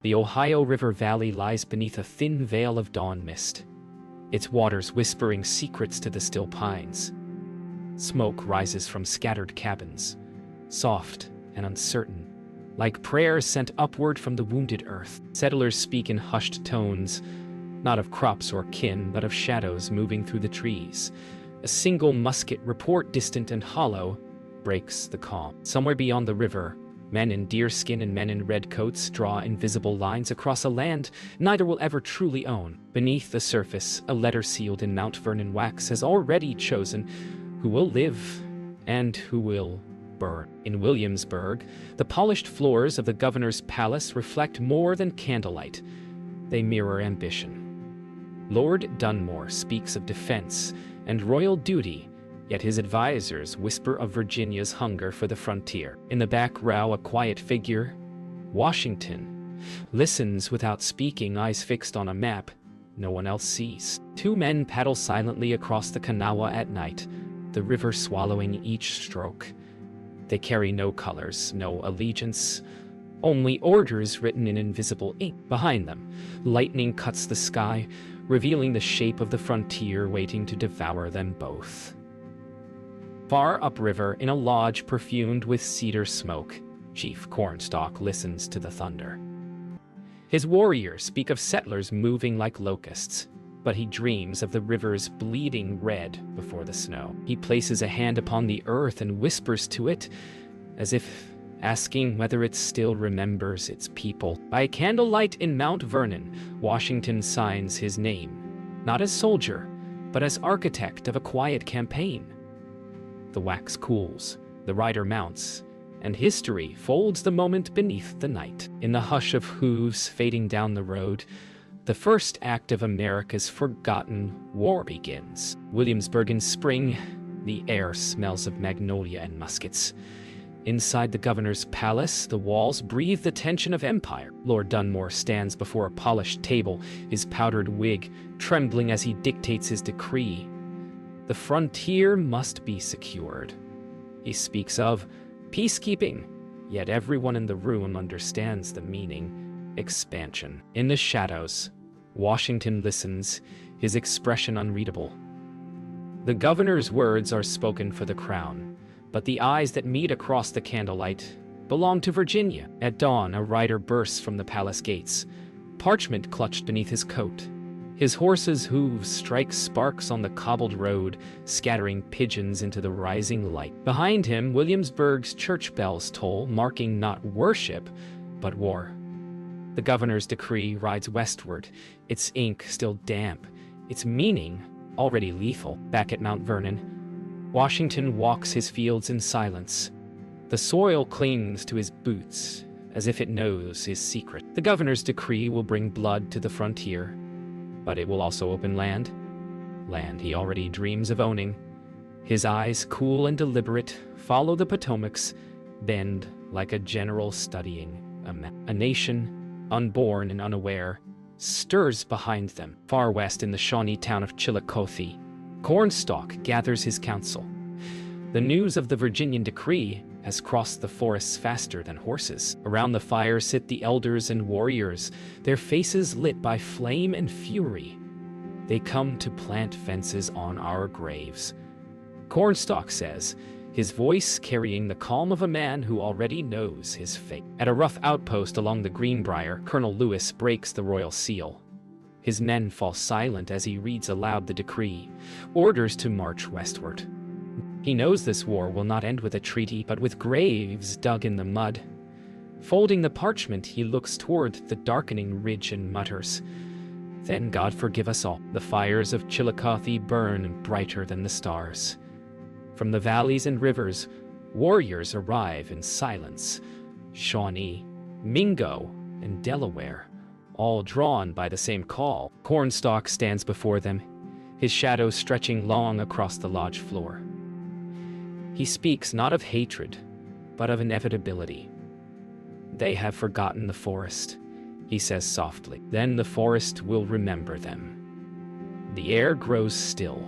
The Ohio River Valley lies beneath a thin veil of dawn mist, its waters whispering secrets to the still pines. Smoke rises from scattered cabins, soft and uncertain, like prayers sent upward from the wounded earth. Settlers speak in hushed tones, not of crops or kin, but of shadows moving through the trees. A single musket report, distant and hollow, breaks the calm. Somewhere beyond the river, men in deerskin and men in red coats draw invisible lines across a land neither will ever truly own. Beneath the surface, a letter sealed in Mount Vernon wax has already chosen who will live and who will burn. In Williamsburg, the polished floors of the governor's palace reflect more than candlelight. They mirror ambition. Lord Dunmore speaks of defense and royal duty, yet his advisors whisper of Virginia's hunger for the frontier. In the back row, a quiet figure, Washington, listens without speaking, eyes fixed on a map no one else sees. Two men paddle silently across the Kanawha at night, the river swallowing each stroke. They carry no colors, no allegiance, only orders written in invisible ink. Behind them, lightning cuts the sky, revealing the shape of the frontier waiting to devour them both. Far upriver, in a lodge perfumed with cedar smoke, Chief Cornstalk listens to the thunder. His warriors speak of settlers moving like locusts, but he dreams of the river's bleeding red before the snow. He places a hand upon the earth and whispers to it, as if asking whether it still remembers its people. By candlelight in Mount Vernon, Washington signs his name, not as soldier, but as architect of a quiet campaign. The wax cools, the rider mounts, and history folds the moment beneath the night. In the hush of hooves fading down the road, the first act of America's forgotten war begins. Williamsburg in spring, the air smells of magnolia and muskets. Inside the governor's palace, the walls breathe the tension of empire. Lord Dunmore stands before a polished table, his powdered wig trembling as he dictates his decree. The frontier must be secured. He speaks of peacekeeping, yet everyone in the room understands the meaning: expansion. In the shadows, Washington listens, his expression unreadable. The governor's words are spoken for the crown, but the eyes that meet across the candlelight belong to Virginia. At dawn, a rider bursts from the palace gates, parchment clutched beneath his coat. His horse's hooves strike sparks on the cobbled road, scattering pigeons into the rising light. Behind him, Williamsburg's church bells toll, marking not worship, but war. The governor's decree rides westward, its ink still damp, its meaning already lethal. Back at Mount Vernon, Washington walks his fields in silence. The soil clings to his boots, as if it knows his secret. The governor's decree will bring blood to the frontier, but it will also open land he already dreams of owning. His eyes, cool and deliberate, follow the Potomac's bend like a general studying a map. A nation, unborn and unaware, stirs behind them. Far west in the Shawnee town of Chillicothe, Cornstalk gathers his council. The news of the Virginian decree has crossed the forests faster than horses. Around the fire sit the elders and warriors, their faces lit by flame and fury. They come to plant fences on our graves, Cornstalk says, his voice carrying the calm of a man who already knows his fate. At a rough outpost along the Greenbrier, Colonel Lewis breaks the royal seal. His men fall silent as he reads aloud the decree, orders to march westward. He knows this war will not end with a treaty, but with graves dug in the mud. Folding the parchment, he looks toward the darkening ridge and mutters, "Then God forgive us all." The fires of Chillicothe burn brighter than the stars. From the valleys and rivers, warriors arrive in silence. Shawnee, Mingo, and Delaware, all drawn by the same call. Cornstalk stands before them, his shadow stretching long across the lodge floor. He speaks not of hatred, but of inevitability. "They have forgotten the forest," he says softly. "Then the forest will remember them." The air grows still,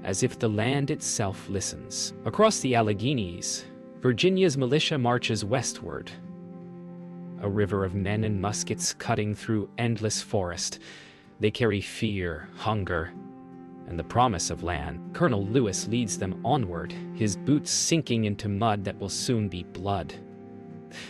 as if the land itself listens. Across the Alleghenies, Virginia's militia marches westward. a river of men and muskets cutting through endless forest. They carry fear, hunger, and the promise of land. Colonel Lewis leads them onward, his boots sinking into mud that will soon be blood.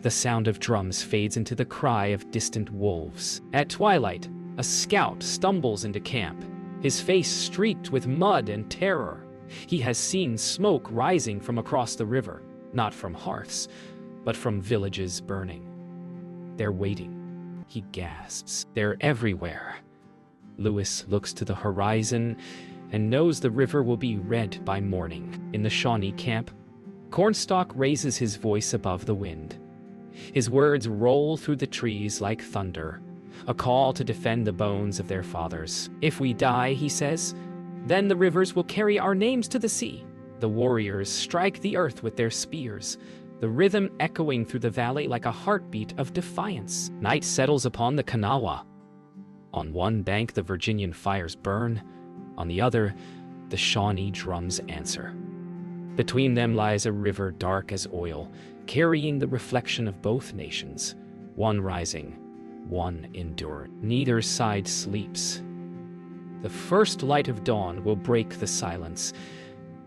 The sound of drums fades into the cry of distant wolves. At twilight, a scout stumbles into camp, his face streaked with mud and terror. He has seen smoke rising from across the river, not from hearths, but from villages burning. They're waiting. He gasps. They're everywhere. Lewis looks to the horizon and knows the river will be red by morning. In the Shawnee camp, Cornstalk raises his voice above the wind. His words roll through the trees like thunder, a call to defend the bones of their fathers. If we die, he says, then the rivers will carry our names to the sea. The warriors strike the earth with their spears, the rhythm echoing through the valley like a heartbeat of defiance. Night settles upon the Kanawha. On one bank, the Virginian fires burn. On the other, the Shawnee drums answer. Between them lies a river dark as oil, carrying the reflection of both nations, one rising, one enduring. Neither side sleeps. The first light of dawn will break the silence,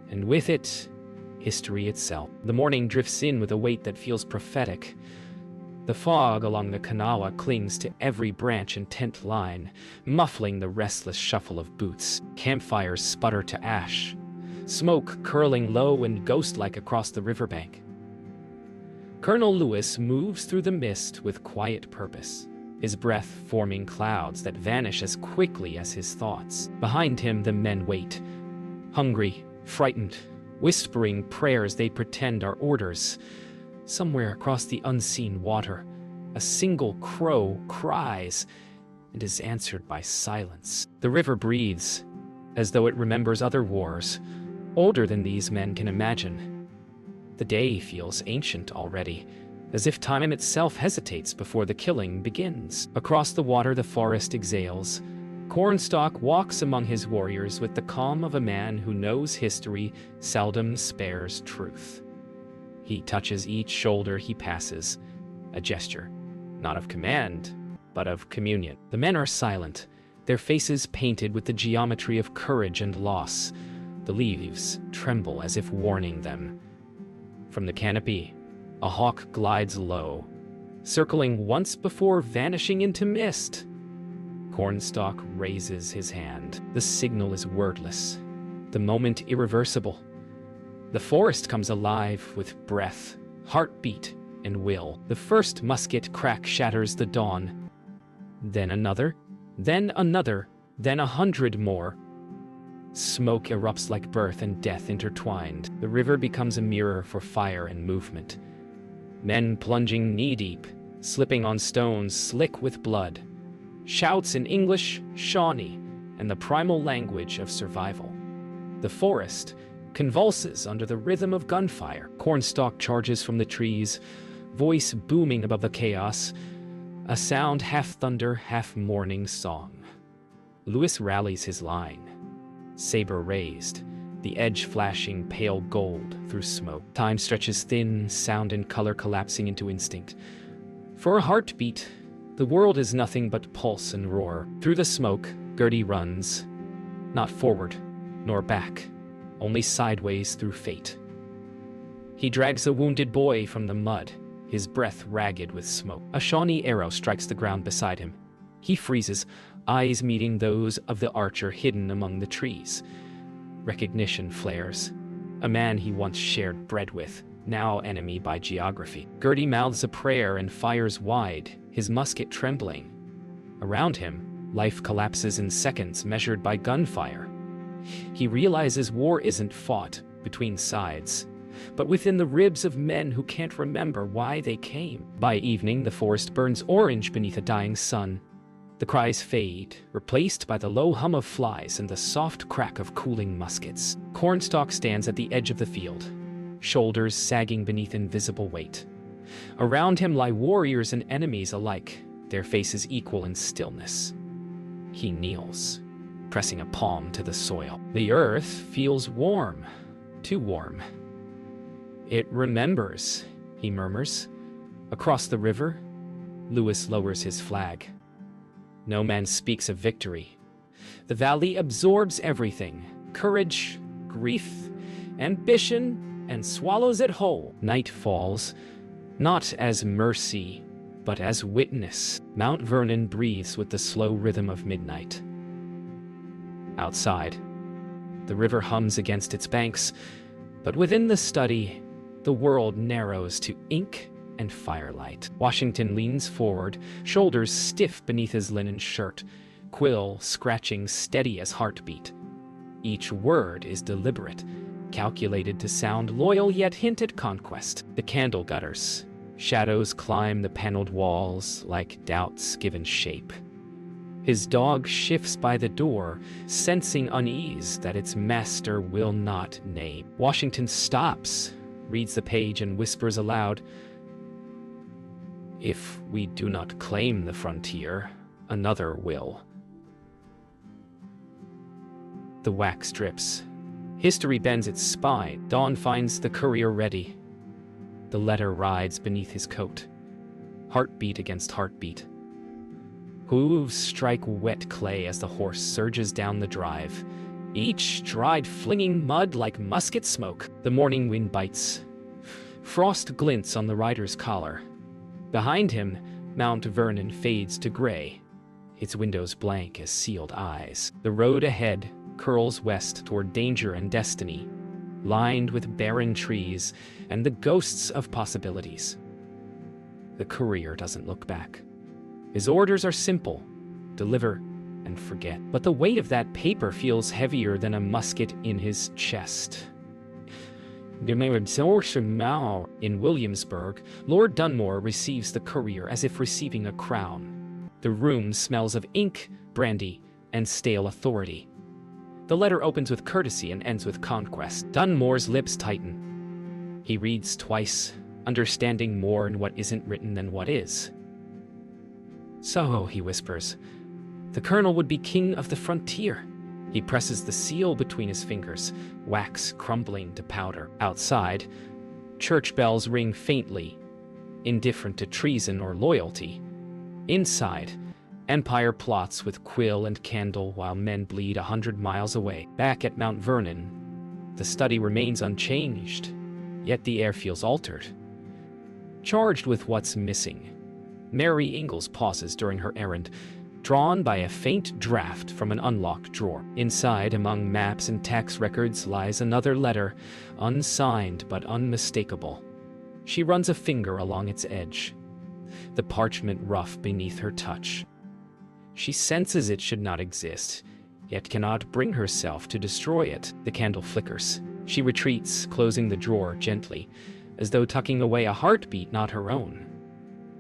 and with it, history itself. The morning drifts in with a weight that feels prophetic. The fog along the Kanawha clings to every branch and tent line, muffling the restless shuffle of boots. Campfires sputter to ash, smoke curling low and ghost-like across the riverbank. Colonel Lewis moves through the mist with quiet purpose, his breath forming clouds that vanish as quickly as his thoughts. Behind him, the men wait, hungry, frightened, whispering prayers they pretend are orders. Somewhere across the unseen water, a single crow cries and is answered by silence. The river breathes, as though it remembers other wars, older than these men can imagine. The day feels ancient already, as if time itself hesitates before the killing begins. Across the water, the forest exhales. Cornstalk walks among his warriors with the calm of a man who knows history seldom spares truth. He touches each shoulder he passes, a gesture, not of command, but of communion. The men are silent, their faces painted with the geometry of courage and loss. The leaves tremble as if warning them. From the canopy, a hawk glides low, circling once before vanishing into mist. Cornstalk raises his hand. The signal is wordless, the moment irreversible. The forest comes alive with breath, heartbeat, and will. The first musket crack shatters the dawn. Then another, then another, then 100 more. Smoke erupts like birth and death intertwined. The river becomes a mirror for fire and movement. Men plunging knee-deep, slipping on stones slick with blood. Shouts in English, Shawnee, and the primal language of survival. The forest convulses under the rhythm of gunfire. Cornstalk charges from the trees, voice booming above the chaos, a sound half thunder, half mourning song. Lewis rallies his line, saber raised, the edge flashing pale gold through smoke. Time stretches thin, sound and color collapsing into instinct. For a heartbeat, the world is nothing but pulse and roar. Through the smoke, Gertie runs, not forward, nor back, only sideways through fate. He drags a wounded boy from the mud, his breath ragged with smoke. A Shawnee arrow strikes the ground beside him. He freezes, eyes meeting those of the archer hidden among the trees. Recognition flares. A man he once shared bread with, now enemy by geography. Gertie mouths a prayer and fires wide, his musket trembling. Around him, life collapses in seconds measured by gunfire. He realizes war isn't fought between sides, but within the ribs of men who can't remember why they came. By evening, the forest burns orange beneath a dying sun. The cries fade, replaced by the low hum of flies and the soft crack of cooling muskets. Cornstalk stands at the edge of the field, shoulders sagging beneath invisible weight. Around him lie warriors and enemies alike, their faces equal in stillness. He kneels, pressing a palm to the soil. The earth feels warm, too warm. It remembers, he murmurs. Across the river, Lewis lowers his flag. No man speaks of victory. The valley absorbs everything: courage, grief, ambition, and swallows it whole. Night falls, not as mercy, but as witness. Mount Vernon breathes with the slow rhythm of midnight. Outside, the river hums against its banks, but within the study, the world narrows to ink and firelight. Washington leans forward, shoulders stiff beneath his linen shirt, quill scratching steady as heartbeat. Each word is deliberate, calculated to sound loyal yet hint at conquest. The candle gutters. Shadows climb the paneled walls like doubts given shape. His dog shifts by the door, sensing unease that its master will not name. Washington stops, reads the page, and whispers aloud, "If we do not claim the frontier, another will." The wax drips. History bends its spine. Dawn finds the courier ready. The letter rides beneath his coat, heartbeat against heartbeat. Hooves strike wet clay as the horse surges down the drive, each stride flinging mud like musket smoke. The morning wind bites. Frost glints on the rider's collar. Behind him, Mount Vernon fades to gray, its windows blank as sealed eyes. The road ahead curls west toward danger and destiny, lined with barren trees and the ghosts of possibilities. The courier doesn't look back. His orders are simple: deliver and forget. But the weight of that paper feels heavier than a musket in his chest. In Williamsburg, Lord Dunmore receives the courier as if receiving a crown. The room smells of ink, brandy, and stale authority. The letter opens with courtesy and ends with conquest. Dunmore's lips tighten. He reads twice, understanding more in what isn't written than what is. "So," he whispers, "the colonel would be king of the frontier." He presses the seal between his fingers, wax crumbling to powder. Outside, church bells ring faintly, indifferent to treason or loyalty. Inside, empire plots with quill and candle while men bleed 100 miles away. Back at Mount Vernon, the study remains unchanged, yet the air feels altered, charged with what's missing. Mary Ingalls pauses during her errand, drawn by a faint draft from an unlocked drawer. Inside, among maps and tax records, lies another letter, unsigned but unmistakable. She runs a finger along its edge, the parchment rough beneath her touch. She senses it should not exist, yet cannot bring herself to destroy it. The candle flickers. She retreats, closing the drawer gently, as though tucking away a heartbeat not her own.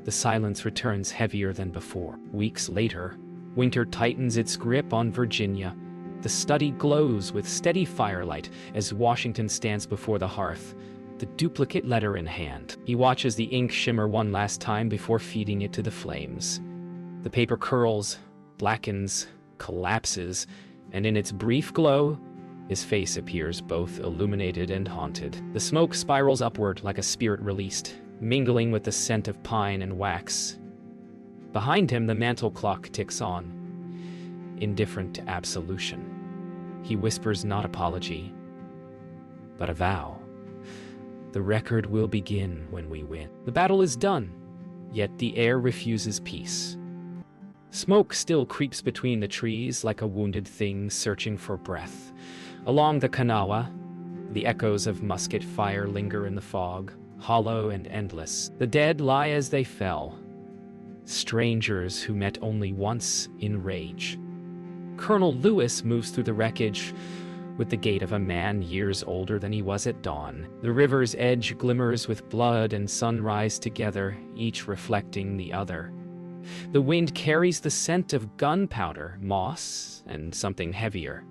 The silence returns heavier than before. Weeks later, winter tightens its grip on Virginia. The study glows with steady firelight as Washington stands before the hearth, the duplicate letter in hand. He watches the ink shimmer one last time before feeding it to the flames. The paper curls, blackens, collapses, and in its brief glow, his face appears both illuminated and haunted. The smoke spirals upward like a spirit released, mingling with the scent of pine and wax. Behind him, the mantel clock ticks on, indifferent to absolution. He whispers not apology, but a vow. The record will begin when we win. The battle is done, yet the air refuses peace. Smoke still creeps between the trees like a wounded thing searching for breath. Along the Kanawha, the echoes of musket fire linger in the fog, hollow and endless. The dead lie as they fell, strangers who met only once in rage. Colonel Lewis moves through the wreckage with the gait of a man years older than he was at dawn. The river's edge glimmers with blood and sunrise together, each reflecting the other. The wind carries the scent of gunpowder, moss, and something heavier,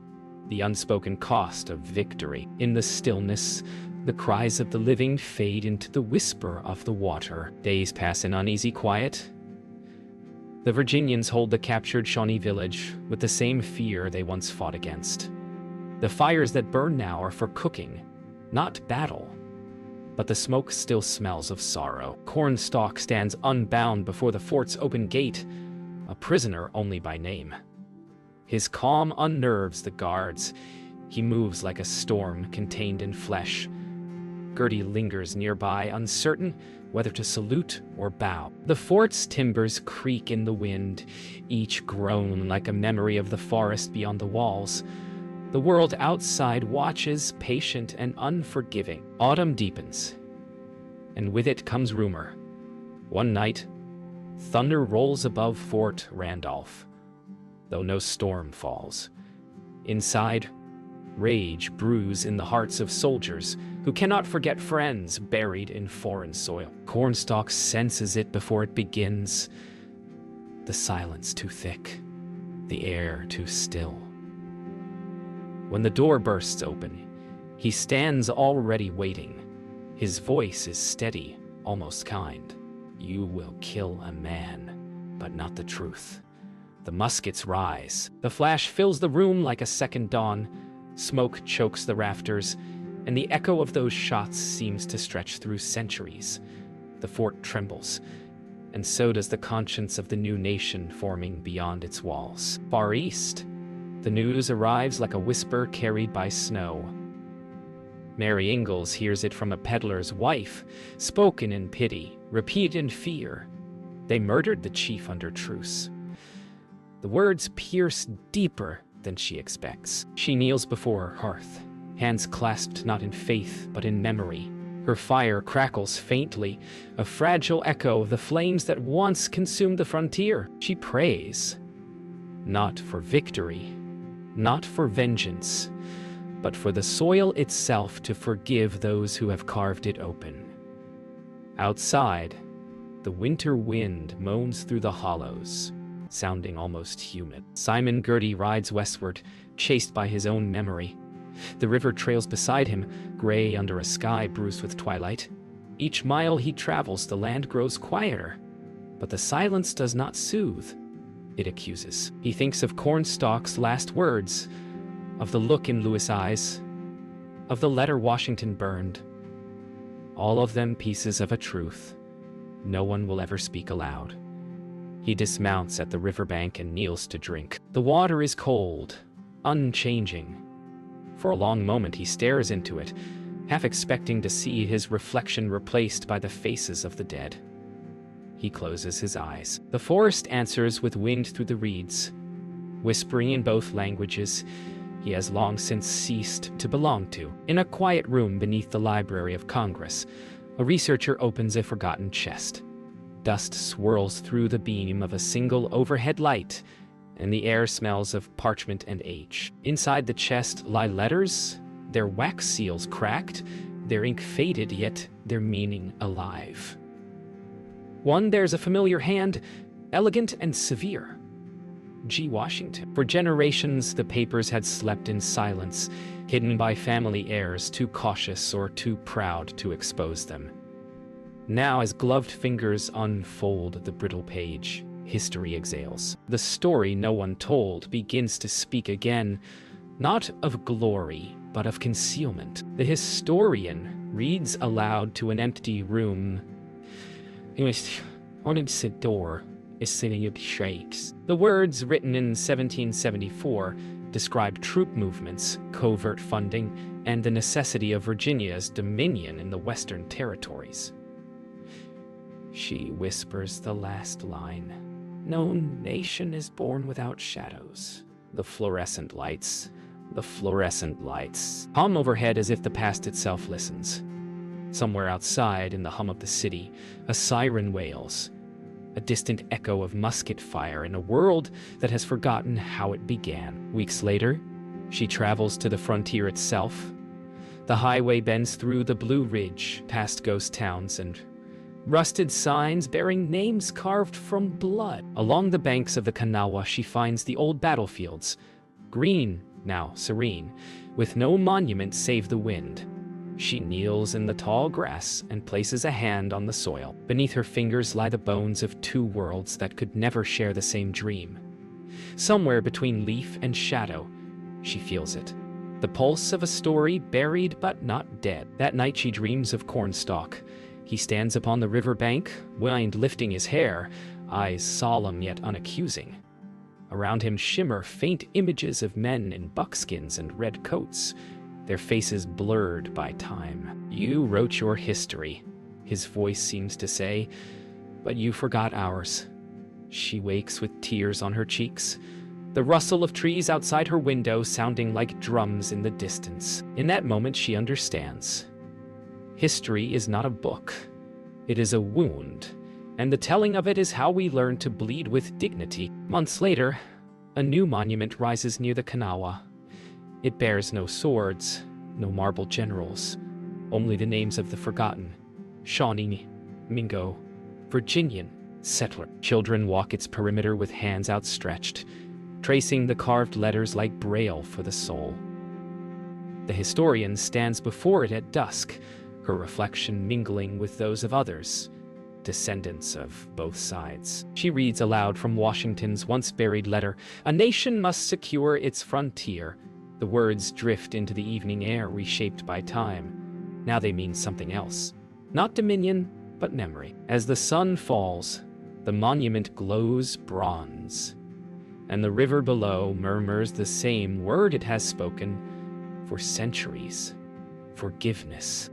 the unspoken cost of victory. In the stillness, the cries of the living fade into the whisper of the water. Days pass in uneasy quiet. The Virginians hold the captured Shawnee village with the same fear they once fought against. The fires that burn now are for cooking, not battle. but the smoke still smells of sorrow. Cornstalk stands unbound before the fort's open gate, a prisoner only by name. His calm unnerves the guards. He moves like a storm contained in flesh. Gertie lingers nearby, uncertain whether to salute or bow. The fort's timbers creak in the wind, each groan like a memory of the forest beyond the walls. The world outside watches, patient and unforgiving. Autumn deepens, and with it comes rumor. One night, thunder rolls above Fort Randolph, though no storm falls. Inside, rage brews in the hearts of soldiers who cannot forget friends buried in foreign soil. Cornstalk senses it before it begins. The silence too thick, the air too still. When the door bursts open, he stands already waiting. His voice is steady, almost kind. You will kill a man, but not the truth. The muskets rise. The flash fills the room like a second dawn. Smoke chokes the rafters, and the echo of those shots seems to stretch through centuries. The fort trembles, and so does the conscience of the new nation forming beyond its walls. Far east, the news arrives like a whisper carried by snow. Mary Ingalls hears it from a peddler's wife, spoken in pity, repeated in fear. They murdered the chief under truce. The words pierce deeper than she expects. She kneels before her hearth, hands clasped not in faith but in memory. Her fire crackles faintly, a fragile echo of the flames that once consumed the frontier. She prays, not for victory, not for vengeance, but for the soil itself to forgive those who have carved it open. Outside, the winter wind moans through the hollows, sounding almost human. Simon Gertie rides westward, chased by his own memory. The river trails beside him, gray under a sky bruised with twilight. Each mile he travels, the land grows quieter, but the silence does not soothe. It accuses. He thinks of Cornstalk's last words, of the look in Lewis' eyes, of the letter Washington burned. All of them pieces of a truth no one will ever speak aloud. He dismounts at the riverbank and kneels to drink. The water is cold, unchanging. For a long moment he stares into it, half expecting to see his reflection replaced by the faces of the dead. He closes his eyes. The forest answers with wind through the reeds, whispering in both languages he has long since ceased to belong to. In a quiet room beneath the Library of Congress, a researcher opens a forgotten chest. Dust swirls through the beam of a single overhead light, and the air smells of parchment and age. Inside the chest lie letters, their wax seals cracked, their ink faded, yet their meaning alive. One bears a familiar hand, elegant and severe. G. Washington. For generations, the papers had slept in silence, hidden by family heirs too cautious or too proud to expose them. Now, as gloved fingers unfold the brittle page, history exhales. The story no one told begins to speak again, not of glory, but of concealment. The historian reads aloud to an empty room. It was on its door, a city of shakes. The words, written in 1774, describe troop movements, covert funding, and the necessity of Virginia's dominion in the Western Territories. She whispers the last line. No nation is born without shadows. The fluorescent lights hum overhead as if the past itself listens. Somewhere outside, in the hum of the city, a siren wails, a distant echo of musket fire in a world that has forgotten how it began. Weeks later, she travels to the frontier itself. The highway bends through the Blue Ridge, past ghost towns and rusted signs bearing names carved from blood. Along the banks of the Kanawha, she finds the old battlefields, green, now serene, with no monument save the wind. She kneels in the tall grass and places a hand on the soil. Beneath her fingers lie the bones of two worlds that could never share the same dream. Somewhere between leaf and shadow, she feels it. the pulse of a story buried but not dead. That night she dreams of Cornstalk. He stands upon the river bank, wind lifting his hair, eyes solemn yet unaccusing. Around him shimmer faint images of men in buckskins and red coats, their faces blurred by time. You wrote your history, his voice seems to say, but you forgot ours. She wakes with tears on her cheeks, the rustle of trees outside her window sounding like drums in the distance. In that moment she understands. History is not a book. It is a wound, and the telling of it is how we learn to bleed with dignity. Months later, a new monument rises near the Kanawha. It bears no swords, no marble generals, only the names of the forgotten, Shawnee, Mingo, Virginian, settler. Children walk its perimeter with hands outstretched, tracing the carved letters like braille for the soul. The historian stands before it at dusk, her reflection mingling with those of others, descendants of both sides. She reads aloud from Washington's once-buried letter, "A nation must secure its frontier." The words drift into the evening air, reshaped by time. Now they mean something else. Not dominion, but memory. As the sun falls, the monument glows bronze, and the river below murmurs the same word it has spoken for centuries: forgiveness.